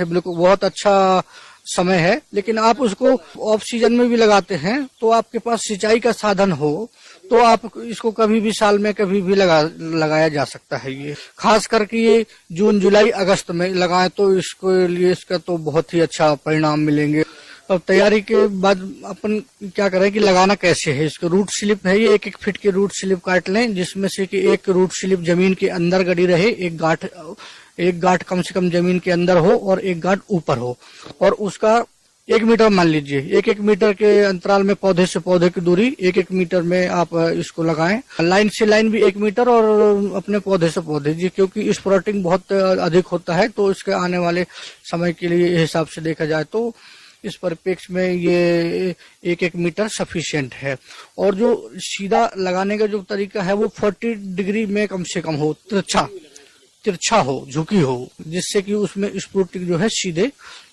बिल्कुल बहुत अच्छा समय है, लेकिन आप उसको ऑफ सीजन में भी लगाते हैं तो आपके पास सिंचाई का साधन हो तो आप इसको कभी भी साल में कभी भी लगाया जा सकता है। ये खास करके ये जून जुलाई अगस्त में लगाएं तो इसको लिए इसका तो बहुत ही अच्छा परिणाम मिलेंगे। अब तैयारी के बाद अपन क्या करें कि लगाना कैसे है। इसको रूट स्लिप है, ये 1-1 फीट की रूट स्लिप काट लें, जिसमें से कि एक रूट स्लिप जमीन के अंदर गड़ी रहे, एक गांठ कम से कम जमीन के अंदर हो और एक गांठ ऊपर हो, और उसका 1 मीटर मान लीजिए, 1-1 मीटर के अंतराल में पौधे से पौधे की दूरी 1-1 मीटर में आप इसको लगाएं। लाइन से लाइन भी 1 मीटर और अपने पौधे से पौधे जी, क्योंकि स्प्राउटिंग बहुत अधिक होता है तो इसके आने वाले समय के लिए हिसाब से देखा जाए तो इस परिप्रेक्ष्य में ये 1-1 मीटर सफिशिएंट है। और जो सीधा लगाने का जो तरीका है वो 40 डिग्री में कम से कम हो, तिरछा हो, झुकी हो, जिससे कि उसमें स्प्राउटिंग जो है सीधे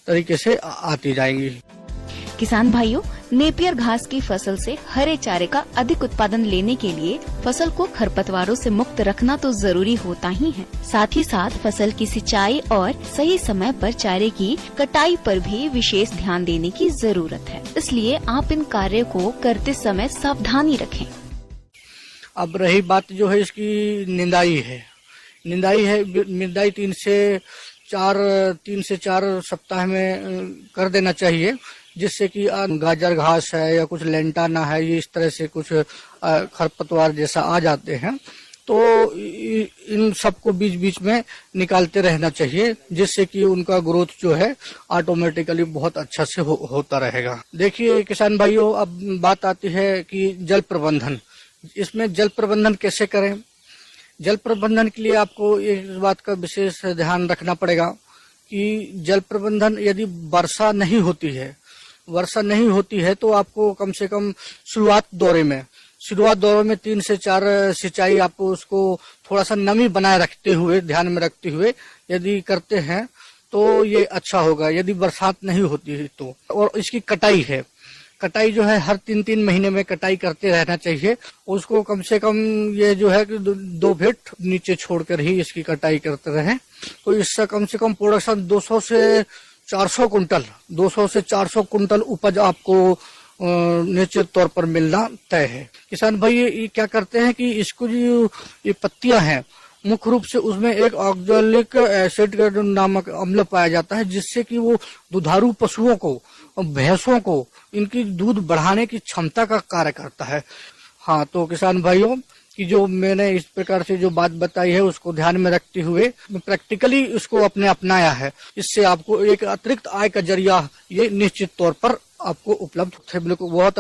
तरीके से आती जाएंगी। किसान भाइयों, नेपियर घास की फसल से हरे चारे का अधिक उत्पादन लेने के लिए फसल को खरपतवारों से मुक्त रखना तो जरूरी होता ही है। साथ ही साथ फसल की सिंचाई और सही समय पर चारे की कटाई पर भी विशेष ध्यान देने की जरूरत है। इसलिए आप इन कार्यों को करते समय सावधानी रखें। अब रही बात जो है इसकी निंदाई 3 से 4 सप्ताह में कर देना चाहिए, जिससे कि गाजर घास है या कुछ लेंटाना है, ये इस तरह से कुछ खरपतवार जैसा आ जाते हैं तो इन सबको बीच बीच में निकालते रहना चाहिए, जिससे कि उनका ग्रोथ जो है ऑटोमेटिकली बहुत अच्छा से होता रहेगा। देखिए किसान भाइयों, अब बात आती है कि जल प्रबंधन। इसमें जल प्रबंधन कैसे करें। जल प्रबंधन के लिए आपको इस बात का विशेष ध्यान रखना पड़ेगा कि जल प्रबंधन यदि वर्षा नहीं होती है तो आपको कम से कम शुरुआत दौरे में 3 से 4 सिंचाई आपको उसको थोड़ा सा नमी बनाए रखते हुए, ध्यान में रखते हुए यदि करते हैं तो ये अच्छा होगा, यदि बरसात नहीं होती है तो। और इसकी कटाई जो है हर 3-3 महीने में कटाई करते रहना चाहिए। उसको कम से कम ये जो है कि 2 फीट नीचे छोड़कर ही इसकी कटाई करते रहें, तो इससे कम से कम प्रोडक्शन 200 से 400 कुंटल उपज आपको निश्चित तौर पर मिलना तय है। किसान भाई ये क्या करते हैं कि इसको जो ये पत्तियां हैं मुख्य रूप से उसमें एक ऑक्जेलिक एसिड नामक अम्ल पाया जाता है, जिससे कि वो दुधारू पशुओं को, भैंसों को, इनकी दूध बढ़ाने की क्षमता का कार्य करता है। हाँ, तो किसान भाइयों कि जो मैंने इस प्रकार से जो बात बताई है उसको ध्यान में रखते हुए प्रैक्टिकली उसको अपनाया है, इससे आपको एक अतिरिक्त आय का जरिया ये निश्चित तौर पर आपको उपलब्ध है। बिल्कुल बहुत